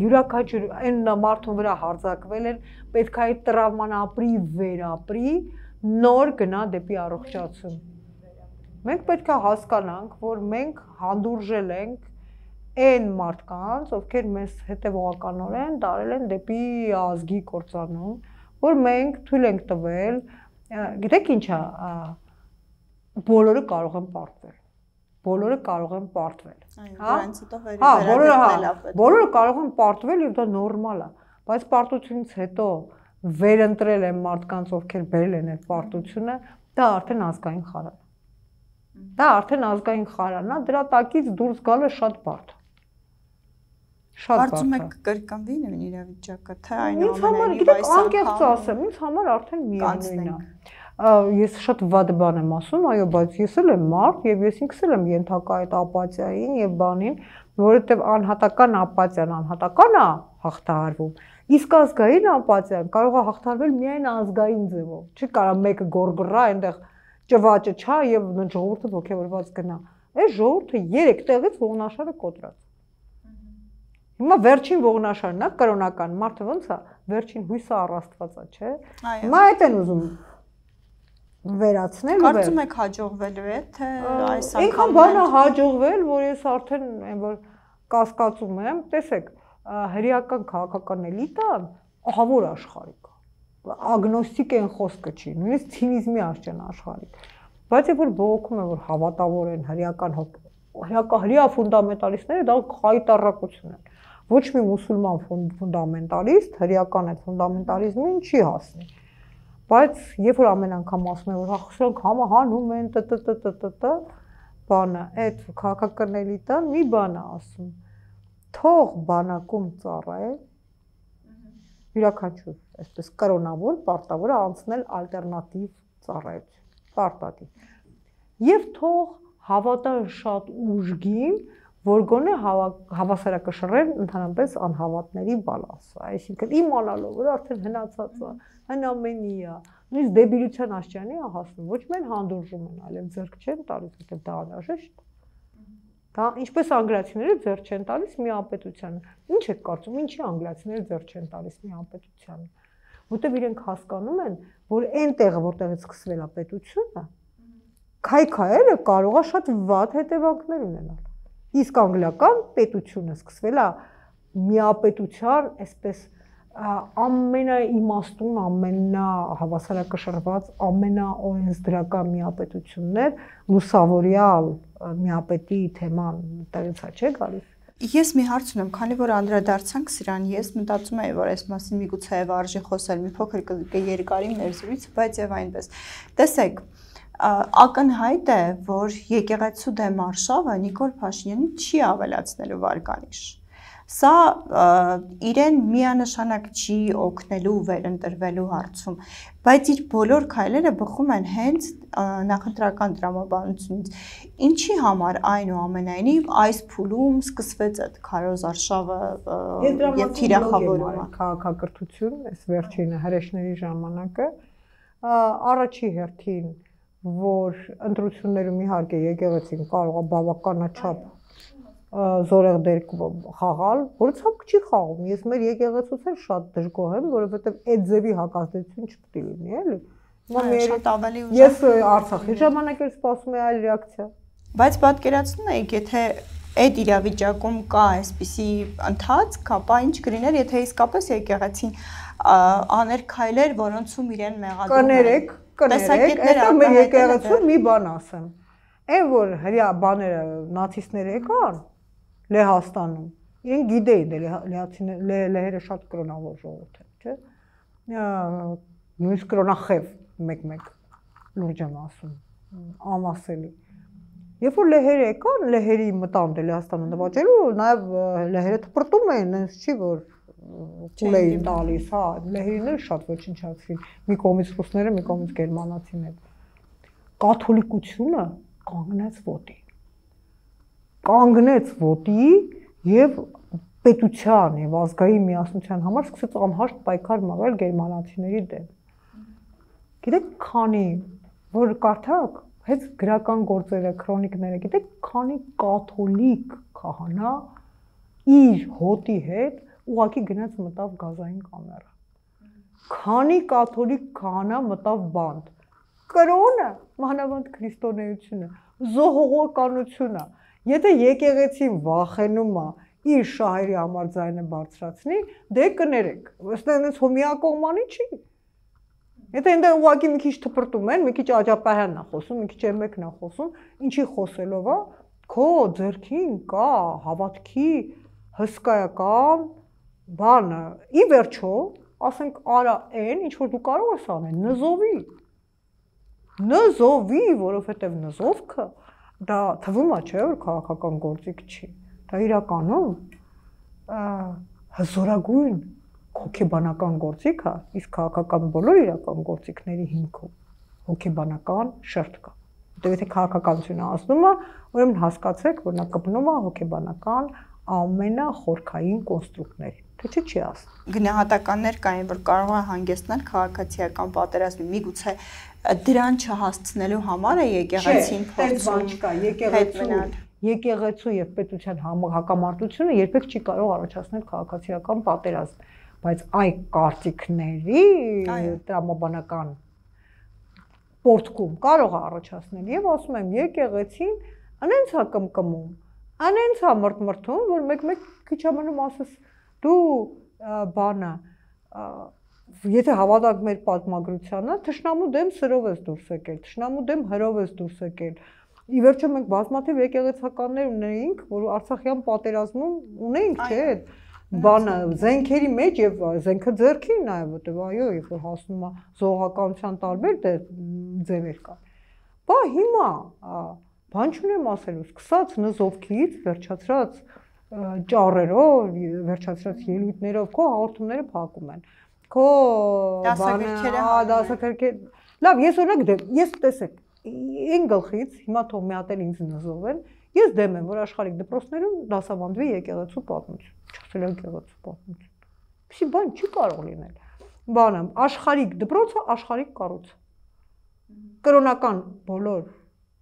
Յուրաքանչյուր այն մարդուն վրա հարձակվել են, պետք է այդ տրավման ապրի, վերապրի, նոր գնա դեպի առողջացում։ Մենք պետք է հասկանանք, որ մենք հանդուրժել ենք այն մարդկանց, ովքեր մեզ հետևողականորեն տարել են դեպի ազգի կործանում, որ մենք թույլ ենք տվել, գիտեք ինչ է, բոլորը կարող են պարտվել։ Բոլորը կարող են պարտվել։ Բոլորը կարող են պարտվել եւ դա նորմալ է, բայց պարտությունից հետո վերընտրել են մարդկանց, ովքեր բերել են այդ պարտությունը, դա արդեն ազգային խարան է։ Դա արդեն ազգային խարան է, դրա տակից դուրս գալը շատ բարդ է։ Կարծում եք կրկնվի նույն իրավիճակը, թե այնուամենայնիվ այս անգամ ասեմ, ինձ համար արդեն միևնույն է։ Ես շատ վատ բան եմ ասում, այո, բայց ես էլ եմ մարդ եւ ես ինքս էլ եմ ենթակա այդ ապաթիային եւ բանին, որովհետեւ անհատական ապաթիան անհատական է հաղթահարվում։ Իսկ ազգային ապաթիան կարող է հաղթահարվել միայն ազգային ձևով։ Չի կարող մեկը գորգռա այնտեղ ճվաճը չա եւ ժողովուրդը ողջավորված գնա։ Այս ժողովուրդը 3 տեղից ողնաշարը կոտրած։ Հիմա վերջին ողնաշարն է կրոնական, մարդը ոնց է, վերջին հույսը առաստվածա, չէ։ Հիմա այդ են ուզում վերացնել ու Կարծում եք հաջողվելու է, թե այս անգամ Ինքան բանը հաջողվել, որ ես արդեն այն որ կասկածում եմ, տեսեք, հրեական քաղաքական էլիտան ահավոր աշխարհիկ է։ Ագնոստիկ են խոսքը չի, նույնիսկ ցինիզմի աշխեն աշխարհիկ։ Բայց երբ որ բողոքում են, որ հավատավոր են հրեա ֆունդամենտալիստները, դա խայտառակություն է։ Ոչ մի մուսուլման ֆունդամենտալիստ հրեական այդ ֆունդամենտալիզմին չի հասնի։ Բայց երբ որ ամեն անգամ ասում են, որ սրանք համահանում են բանը, այդ քաղաքական էլիտան մի բան է ասում։ Թող բանակում ծառայել յուրաքանչյուր, այսպես կրոնավոր, պարտավոր է անցնել ալտերնատիվ ծառայություն, պարտադիր։ Եվ թող հավատան շատ ուժգին, որ գոնե հավասարակշռեն ընդհանրապես անհավատների բալանսը, այսինքն իմանալով, որ արդեն հնացած է, հնամենի է, նույնիսկ դեբիլության աստիճանի է հասնում, ոչ միայն հանդուրժում են, այլև ձեռք չեն տալիս, որտեղ դա անհրաժեշտ է։ Դա ինչպես անգլիացիները ձեռք չեն տալիս միապետությանը։ Ինչ եք կարծում, ինչի անգլիացիները ձեռք չեն տալիս միապետությանը։ Որտեղ իրենք հասկանում են, որ այն տեղը, որտեղից սկսվել է պետությունը, քայքայելը կարող է շատ վատ հետևանքներ ունենալ։ Իսկ անգլիական պետությունը սկսվել է միապետության, այսպես ամենաիմաստուն, ամենահավասարակշռված, ամենաօրենսդրական միապետություններ, լուսավորյալ միապետի թեման տեղից է չէ գալիս։ Ես մի հարց ունեմ, քանի որ անդրադարձանք սրան, ես մտածում եմ, որ այս մասին միգուցե արժի խոսել, մի փոքր կերկարի մեր զրույցը, բայց եւ այնպես։ Տեսեք, ակնհայտ է, որ եկեղեցու դեմ արշավը Նիկոլ Փաշինյանի չի ավելացնելու վարկանիշ։ Սա իրեն միանշանակ չի օգնելու վերընտրվելու հարցում, բայց իր բոլոր քայլերը բխում են հենց նախընտրական տրամաբանությունից։ Ինչի համար այնուամենայնիվ այս փուլում սկսվեց այդ քարոզ արշավը եւ թիրախավորումը։ Քաղաքակրթություն, այս վերջինը հրեշների ժամանակը, առաջի հերթին, որ ընտրություններում իհարկե եկեղեցին կարող է բավականաչափ զորեղ դեր խաղալ, որը ցավոք չի խաղում։ Ես մեր եկեղեցուց էլ շատ դժգոհ եմ, որովհետև այդ ձևի հակազդեցություն չպետք է լինի, էլի։ Շատ ավելի ուժեղ։ Ես Արցախի ժամանակ էլ սպասում եմ այլ ռեակցիա։ Բայց պատկերացնում եք, եթե այդ իրավիճակում կա այսպիսի ընթացք, ապա ինչ կլիներ, եթե իսկապես եկեղեցին աներ քայլեր, որոնցում իրեն մեղադրում են։ Կներեք, կներեք, այստեղ մեր եկեղեցու մի բան ասեմ։ Այն որ հրյա բաները նացիստները եկան Լեհաստանում, իրեն գիտեին լեհերը շատ կրոնավոր ժողովուրդ են, չէ՞։ Նույնիսկ կրոնախև մեկ-մեկ լուրջ եմ ասում, անասելի։ Երբ որ լեհերը եկան, լեհերի մտան Լեհաստանը նվաճելու, նաև լեհերը թպրտում էին, այնպես չի որ կուլ էին տալիս, հա, լեհերիները շատ ոչնչացրին, մի կողմից ռուսները, մի կողմից գերմանացիները։ Կաթոլիկությունը կանգնեց ոտի եւ պետության եւ ազգային միասնության համար սկսեց անհաշտ պայքար մղել գերմանացիների դեմ։ Գիտեք քանի որ կարդաք հենց գրական գործերը, քրոնիկները, գիտեք քանի կաթոլիկ քահանա իր հոտի հետ ուղղակի գնաց մտավ գազային կամերա։ Քանի կաթոլիկ քահանա մտավ բանտ։ Կրոնը, մանավանդ քրիստոնեությունը, զոհողականությունը, եթե եկեղեցին վախենում է իր շահերի համար ձայնը բարձրացնի, դե կներեք, ըստ այնպես հոմիակողմանի չի։ Եթե այնտեղ ուղղակի մի քիչ թպրտում են, մի քիչ աջապահյանն է խոսում, մի քիչ եմեկն է խոսում, ինչի խոսելով է, քո ձեռքին կա հավատքի հսկայական բանը, ի վերջո, ասենք արա այն, ինչ որ դու կարող ես անել, նզովի, որովհետև նզովքը դա թվում է, չէ, որ քաղաքական գործիք չի։ Դա իրականում հզորագույն հոգեբանական գործիք է, իսկ քաղաքական բոլոր իրական գործիքների հիմքում հոգեբանական շերտ կա։ Որտեղ եթե քաղաքականությունը ասում է, ուրեմն հասկացեք, որ նա կպնում է հոգեբանական ամենախորքային կոնստրուկտներին։ Թե չի ասում։ Գնահատականներ կային, որ կարող է հանգեցնել քաղաքացիական պատերազմի, միգուցե դրան չհասցնելու համար է եկեղեցին փորձում եկեղեցու եւ պետության հակամարտությունը երբեք չի կարող առաջացնել քաղաքացիական պատերազմ, բայց այդ կարծիքների տրամաբանական պորտկում կարող է առաջացնել եւ ասում եմ եկեղեցին անենց է կմկմում, անենց է մրթմրթում, որ մեկ-մեկ քիչ ամնում ասես դու բանը եթե հավատանք մեր պատմագրությանը, թշնամու դեմ սրով ես դուրս եկել, թշնամու դեմ հրով ես դուրս եկել։ Ի վերջո մենք բազմաթիվ եկեղեցականներ ունեինք, որ Արցախյան պատերազմում ունեինք, չէ՞, բանը զենքերի մեջ եւ զենքը ձեռքին նաեւ, որտեւ այո, երբ որ հասնում է զոհականության տարբեր ձևեր կան։ Բա հիմա բան չունեմ ասելու, սկսած նզովքից, վերջացրած ճառերով, վերջացրած ելույթներով քո հաղորդումները փակում են։ Քո դասագրքերը, լավ, ես օրինակ ես տեսեք, այն գլխից հիմա թող մի հատ էլ ինձ նզովեն, ես դեմ եմ, որ աշխարհիկ դպրոցներում դասավանդվի եկեղեցու պատմություն, չխսել եկեղեցու պատմություն։ Ինչի բան չի կարող լինել։ Բանը աշխարհիկ դպրոցը աշխարհիկ կառույց։ Կրոնական բոլոր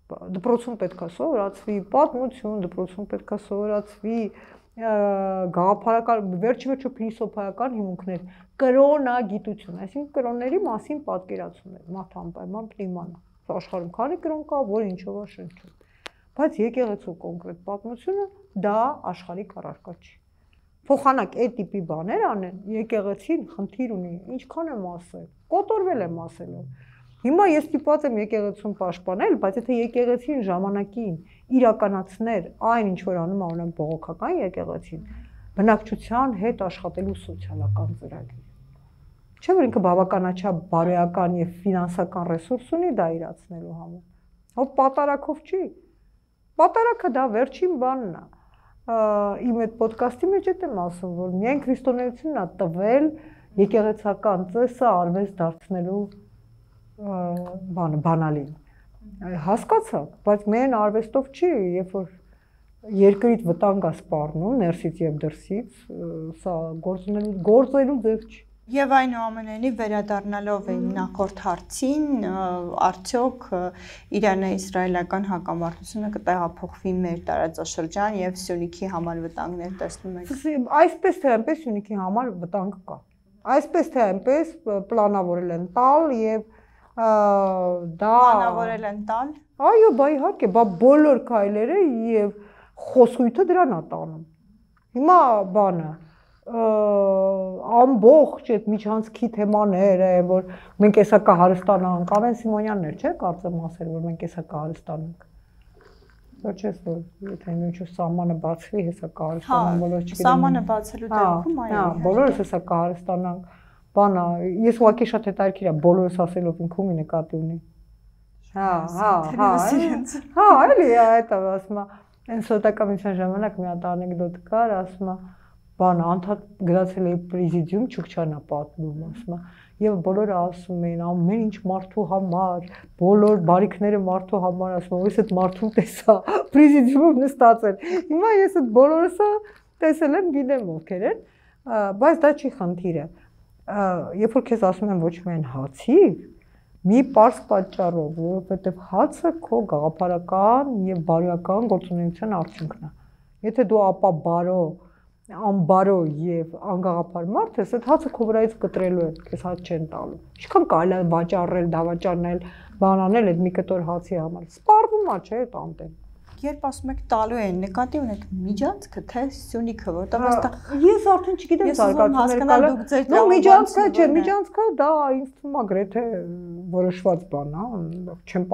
դպրոցում պետք է սովորացվի պատմություն, դպրոցում պետք է սովորացվի գաղափարական, վերջի փիլիսոփայական հիմունքներ, կրոնագիտություն, այսինքն կրոնների մասին պատկերացումներ, մարդը անպայման պետք է իմանա։ Աշխարհում քանի կրոն կա, որ ինչով է շնչում։ Բայց եկեղեցու կոնկրետ պատմությունը դա աշխարհիկ առարկա չի։ Փոխանակ այդ տիպի բաներ անեն, եկեղեցին խնդիր ունի, ինչքան եմ ասել, կոտորվել եմ ասելով։ Հիմա ես ստիպված եմ եկեղեցուն պաշտպանել, բայց եթե եկեղեցին ժամանակին իրականացներ այն, ինչ որ անում է օրինակ բողոքական եկեղեցին, բնակչության հետ աշխատելու սոցիալական ծրագիր։ Չէ՞ որ ինքը բավականաչափ բարոյական եւ ֆինանսական ռեսուրս ունի դա իրացնելու համար։ Հո պատարակով չի։ Պատարակը դա վերջին բանն է։ Իմ այդ ոդկասթի մեջ եմ ասում, որ միայն քրիստոնեությունն է տվել եկեղեցական ծեսը արվեստ դարձնելու բանալին։ Հասկացաք, բայց միայն արվեստով չի, երբ որ երկրից վտանգ է սպառնում ներսից եւ դրսից, սա գործելու ձև չի։ Եվ այնուամենայնիվ վերադառնալով նախորդ հարցին, արդյոք Իրано-իսրայելական հակամարտությունը կտեղափոխվի մեր տարածաշրջան եւ Սյունիքի համար վտանգներ տեսնում եք։ Այսպես թե այնպես Սյունիքի համար վտանգ կա։ Այսպես թե այնպես պլանավորել են տալ եւ դա պլանավորել են տալ։ Այո, բա իհարկե, բա բոլոր քայլերը եւ խոսույթը դրան է տանում։ Հիմա բանը ամբողջ այդ միջանցքի թեմաները, որ մենք էսա կհարստանանք, Արեն Սիմոնյանն էր, չէ՞, կարծեմ ասել, որ մենք էսա կհարստանանք։ Ոչես որ եթե ինչ-որ սահմանը բացվի, հեսա կհարստանանք, բոլորը չգիտեն։ Սահմանը բացելու դեպքում այո։ Հա, բոլորս հեսա կհարստանանք։ Բանա, ես ուղղակի շատ հետաքրքիր է բոլորս ասելով ինքումի նկատի ունի։ Հա, էլի այդ ասում է, այն սոտակամության ժամանակ մի հատ անեկդոտ կար, ասում է, բան անդադ գնացել էի պրեզիդիում Չուկչյանա պատմում, ասում է, եւ բոլորը ասում էին ամեն ինչ մարդու համար, բոլոր բարիքները մարդու համար, ասում եմ, ես այդ մարդուն տեսա պրեզիդիումում նստած էր։ Հիմա ես այդ բոլորը տեսել եմ, գիտեմ ովքեր են, բայց դա չի խնդիրը։ Երբ որ քեզ ասում են ոչ միայն հացի, մի պարզ պատճառով, որովհետեւ հացը քո գաղափարական եւ բարոյական գործունեության արդյունքն է։ Եթե դու ապա բարո անբարո եւ անգաղափար մարդ ես, այդ հացը քո վրայից կտրելու են, քեզ հաց չեն տալու։ Ինչքան կարելի է վաճառել, դավաճանել, բանանել այդ մի կտոր հացի համար։ Սպառվում է, չէ՞, այդ անտեն։ Երբ ասում եք տալու են, նկատի ունեք միջանցքը, թե Սյունիքը, որտեղ ես արդեն չգիտեմ զարգացումները կալը։ Միջանցքը, չէ, միջանցքը դա ինձ թվում է գրեթե որոշված բան է, չեմ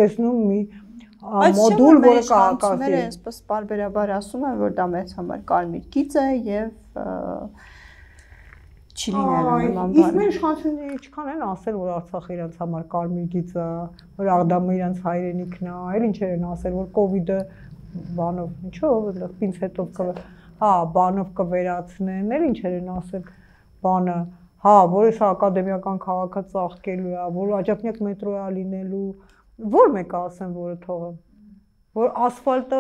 տեսնում մի մոդուլ, որը կհակասի։ Այսպես բարբերաբար ասում են, որ դա մեծ համար կարմիր գիծ է եւ չի լինելու նման բան։ Իսկ մեր իշխանությունները ինչքան են ասել, որ Արցախը իրենց համար կարմիր գիծ է, որ Աղդամը իրենց հայրենիքն է, այլ ինչեր են ասել, որ կովիդը բանով, ինչով, այդտեղ պինցետով հա, բանով կվերացնեն, այլ ինչեր են ասել, բանը, հա, որ էս ակադեմիական քաղաքը ծաղկելու է, որ աջափնյակ մետրո է լինելու, որ մեկը ասեն, որը թողը, որ ասֆալտը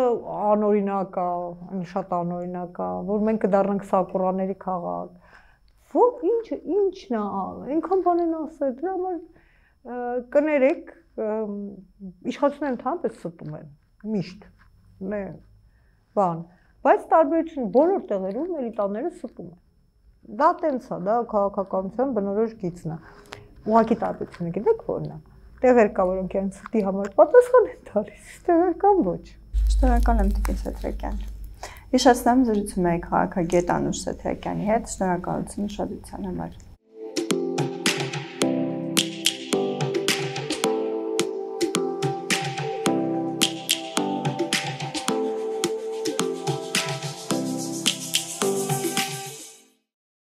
անօրինակ է, շատ անօրինակ է, որ մենք կդառնանք սակուրաների քաղաք, որ ինչն է, այնքան բան են ասել, դրա համար կներեք, իշխանությունները ընդհանրապես ստում են, միշտ, բան, բայց տարբերություն բոլոր տեղերում էլիտաները ստում են, դա տենց է, դա քաղաքականության բնորոշ գիծն է, ուղղակի տարբերությունը գիտեք որն է, տեղեր կա, որոնք են ստի համար պատասխան են տալիս, տեղեր կան ոչ։ Շնորհակալ եմ Տիկին Սեթրակյան։ Հիշեցնեմ զրուցում էի քաղաքագետ Անուշ Սեթրակյանի հետ, շնորհակալություն ուշադրության համար։